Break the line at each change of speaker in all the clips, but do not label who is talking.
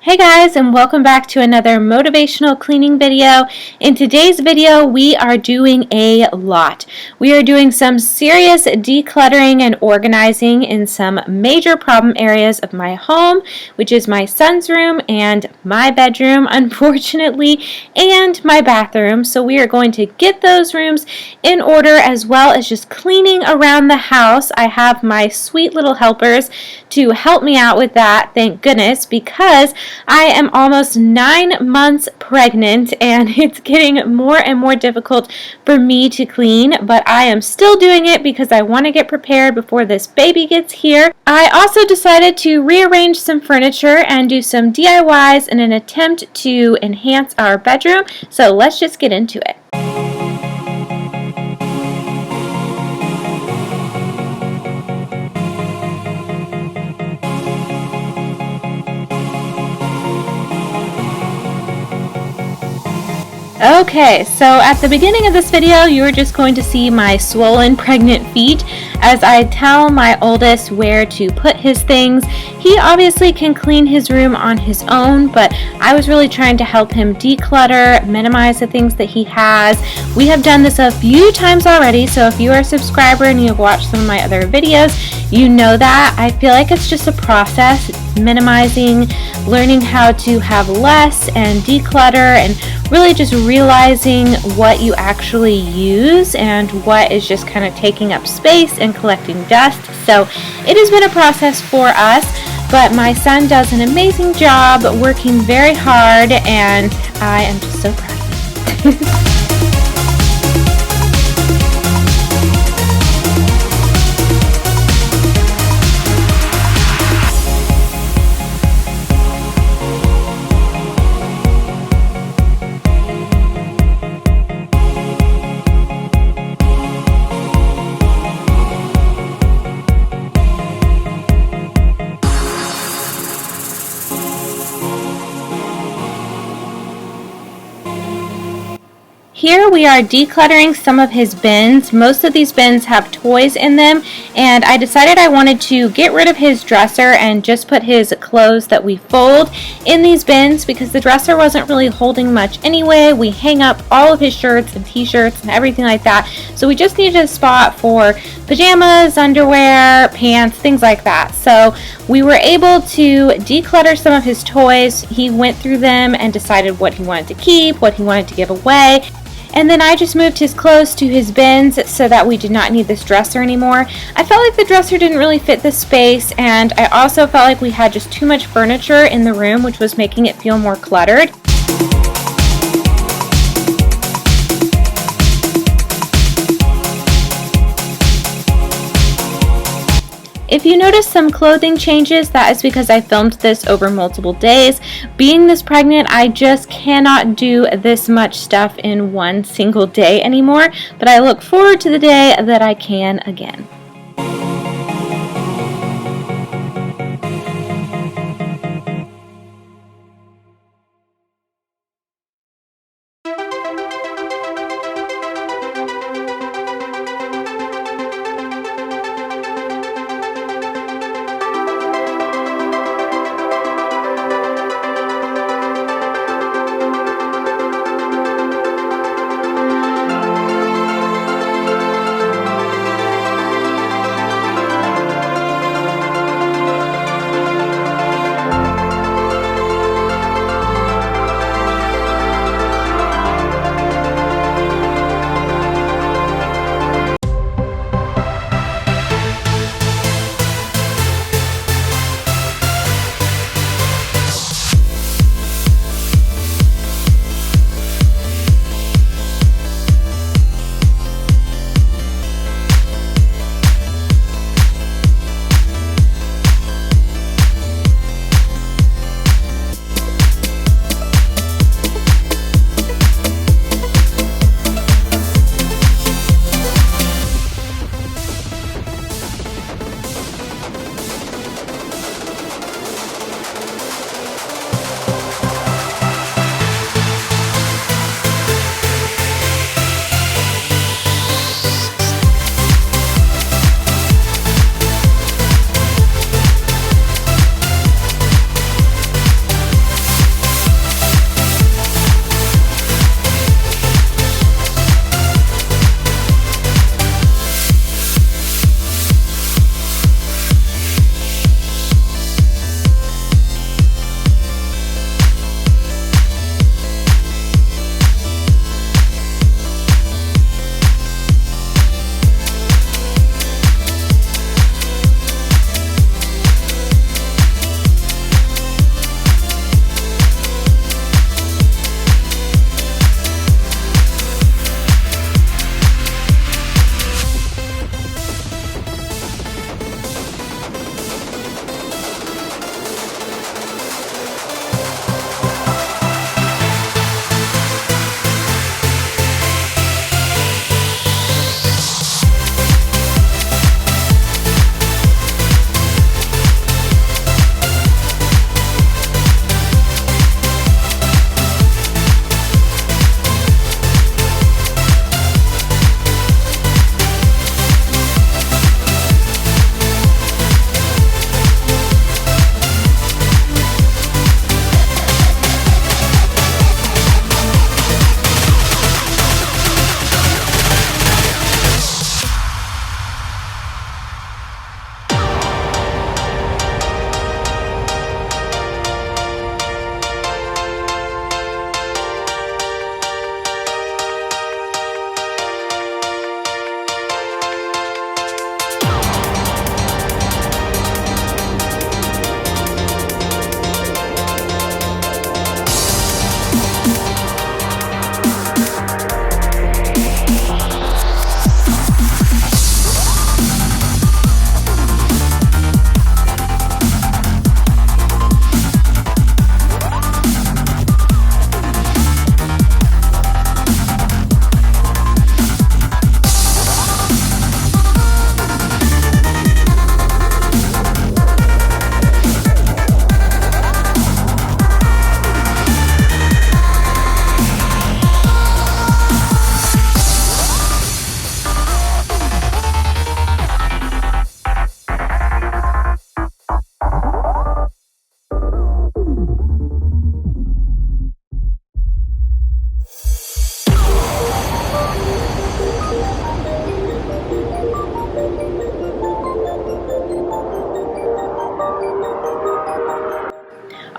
Hey guys, and welcome back to another motivational cleaning video. In today's video, we are doing a lot. We are doing some serious decluttering and organizing in some major problem areas of my home, which is my son's room and my bedroom, unfortunately, and my bathroom. So we are going to get those rooms in order, as well as just cleaning around the house. I have my sweet little helpers to help me out with that, thank goodness, because I am almost 9 months pregnant and it's getting more and more difficult for me to clean, but I am still doing it because I want to get prepared before this baby gets here. I also decided to rearrange some furniture and do some DIYs in an attempt to enhance our bedroom, so let's just get into it. Okay, so at the beginning of this video, you are just going to see my swollen pregnant feet as I tell my oldest where to put his things. He obviously can clean his room on his own, but I was really trying to help him declutter, minimize the things that he has. We have done this a few times already, so if you are a subscriber and you've watched some of my other videos, you know that. I feel like it's just a process, minimizing, learning how to have less and declutter, and really just realizing what you actually use and what is just kind of taking up space and collecting dust. So it has been a process for us, but my son does an amazing job working very hard, and I am just so proud of him. Here we are decluttering some of his bins. Most of these bins have toys in them, and I decided I wanted to get rid of his dresser and just put his clothes that we fold in these bins because the dresser wasn't really holding much anyway. We hang up all of his shirts and t-shirts and everything like that, so we just needed a spot for pajamas, underwear, pants, things like that. So we were able to declutter some of his toys. He went through them and decided what he wanted to keep, what he wanted to give away. And then I just moved his clothes to his bins so that we did not need this dresser anymore. I felt like the dresser didn't really fit the space, and I also felt like we had just too much furniture in the room, which was making it feel more cluttered. If you notice some clothing changes, that is because I filmed this over multiple days. Being this pregnant, I just cannot do this much stuff in one single day anymore, but I look forward to the day that I can again.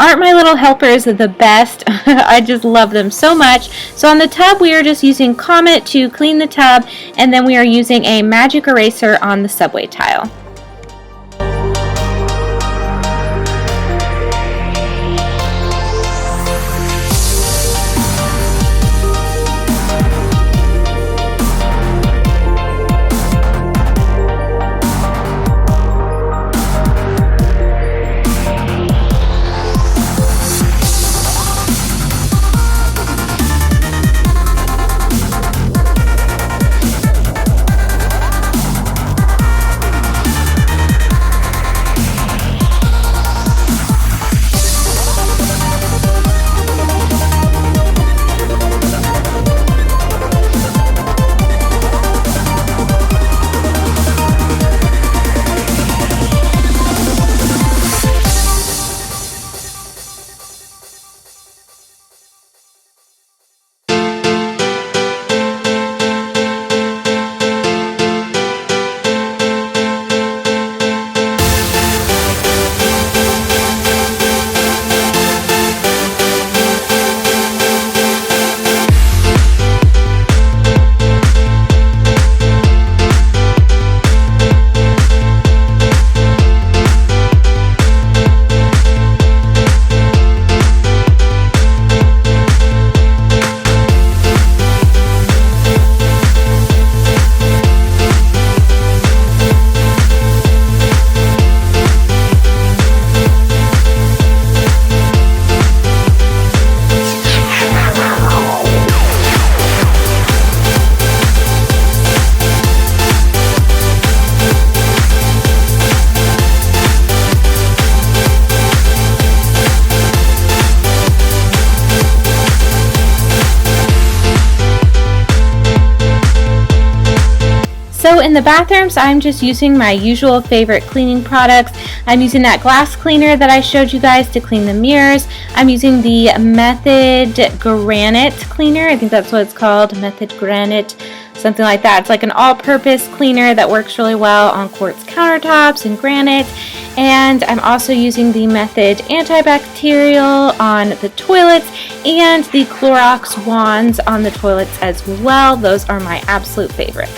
Aren't my little helpers the best? I just love them so much. So on the tub, we are just using Comet to clean the tub, and then we are using a magic eraser on the subway tile. So in the bathrooms, I'm just using my usual favorite cleaning products. I'm using that glass cleaner that I showed you guys to clean the mirrors. I'm using the Method Granite cleaner. I think that's what it's called, Method Granite, something like that. It's like an all-purpose cleaner that works really well on quartz countertops and granite. And I'm also using the Method Antibacterial on the toilets and the Clorox wands on the toilets as well. Those are my absolute favorite.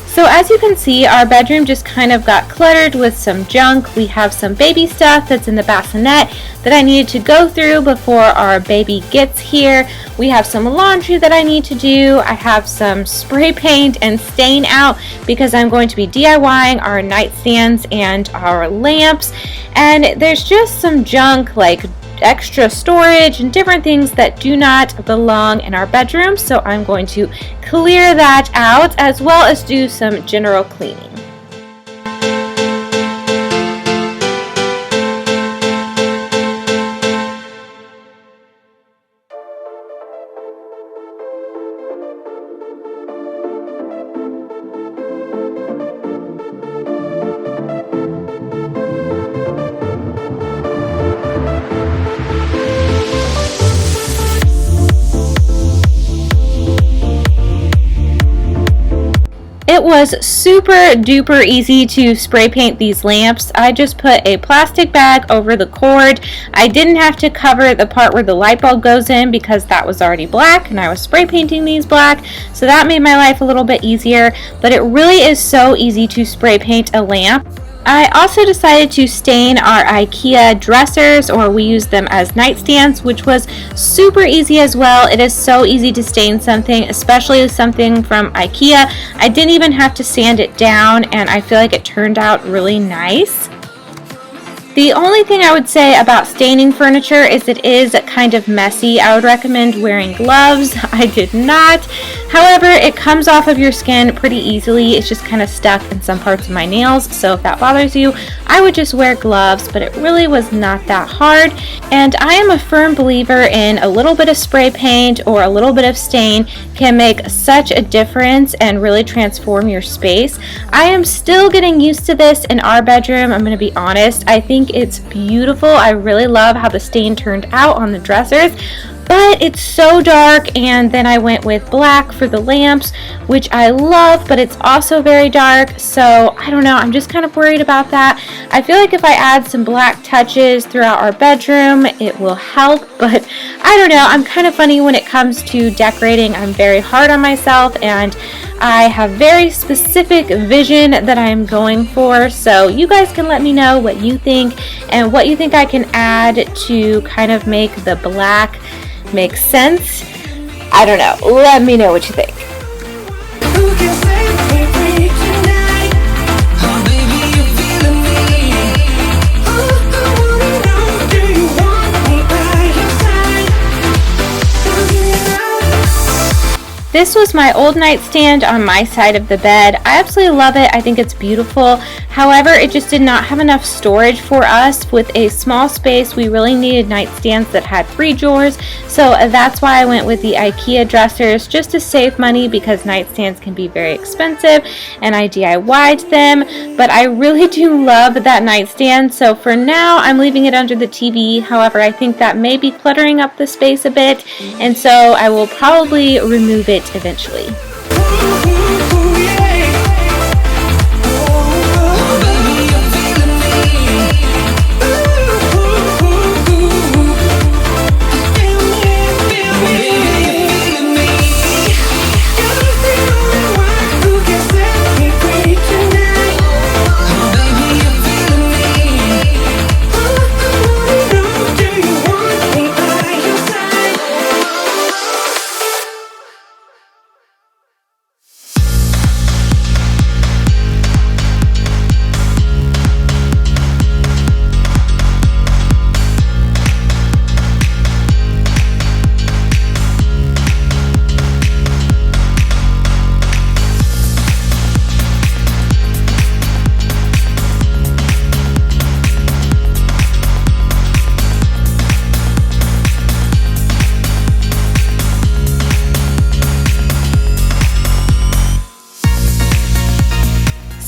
So as you can see, our bedroom just kind of got cluttered with some junk. We have some baby stuff that's in the bassinet that I needed to go through before our baby gets here. We have some laundry that I need to do. I have some spray paint and stain out because I'm going to be DIYing our nightstands and our lamps. And there's just some junk like extra storage and different things that do not belong in our bedroom, so I'm going to clear that out as well as do some general cleaning. It was super duper easy to spray paint these lamps. I just put a plastic bag over the cord. I didn't have to cover the part where the light bulb goes in because that was already black and I was spray painting these black, so that made my life a little bit easier. But it really is so easy to spray paint a lamp. I also decided to stain our IKEA dressers, or we use them as nightstands, which was super easy as well. It is so easy to stain something, especially something from IKEA. I didn't even have to sand it down, and I feel like it turned out really nice. The only thing I would say about staining furniture is it is kind of messy. I would recommend wearing gloves. I did not. However, it comes off of your skin pretty easily. It's just kind of stuck in some parts of my nails, so if that bothers you, I would just wear gloves, but it really was not that hard. And I am a firm believer in a little bit of spray paint or a little bit of stain can make such a difference and really transform your space. I am still getting used to this in our bedroom, I'm going to be honest. I think it's beautiful. I really love how the stain turned out on the dressers, but it's so dark. And then I went with black for the lamps, which I love, but it's also very dark. So I don't know, I'm just kind of worried about that. I feel like if I add some black touches throughout our bedroom, it will help, but I don't know. I'm kind of funny when it comes to decorating. I'm very hard on myself, and I have very specific vision that I am going for. So you guys can let me know what you think and what you think I can add to kind of make the black make sense. I don't know. Let me know what you think. This was my old nightstand on my side of the bed. I absolutely love it. I think it's beautiful. However, it just did not have enough storage for us. With a small space, we really needed nightstands that had 3 drawers. So that's why I went with the IKEA dressers, just to save money, because nightstands can be very expensive, and I DIY'd them. But I really do love that nightstand. So for now, I'm leaving it under the TV. However, I think that may be cluttering up the space a bit, and so I will probably remove it eventually.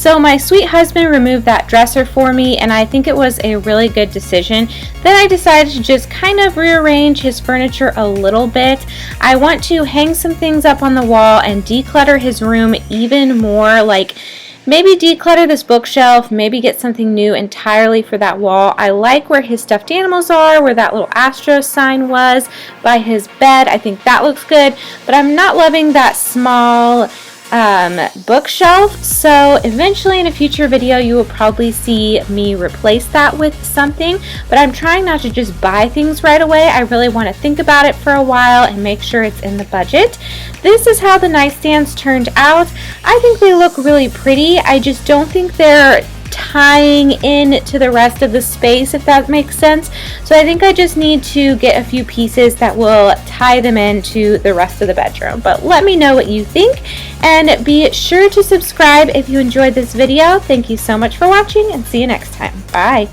So my sweet husband removed that dresser for me, and I think it was a really good decision. Then I decided to just kind of rearrange his furniture a little bit. I want to hang some things up on the wall and declutter his room even more, like maybe declutter this bookshelf, maybe get something new entirely for that wall. I like where his stuffed animals are, where that little Astro sign was by his bed. I think that looks good, but I'm not loving that small bookshelf. So eventually in a future video you will probably see me replace that with something, but I'm trying not to just buy things right away. I really want to think about it for a while and make sure it's in the budget. This is how the nightstands turned out. I think they look really pretty. I just don't think they're tying in to the rest of the space, if that makes sense. So I think I just need to get a few pieces that will tie them into the rest of the bedroom. But let me know what you think, and be sure to subscribe if you enjoyed this video. Thank you so much for watching, and see you next time. Bye.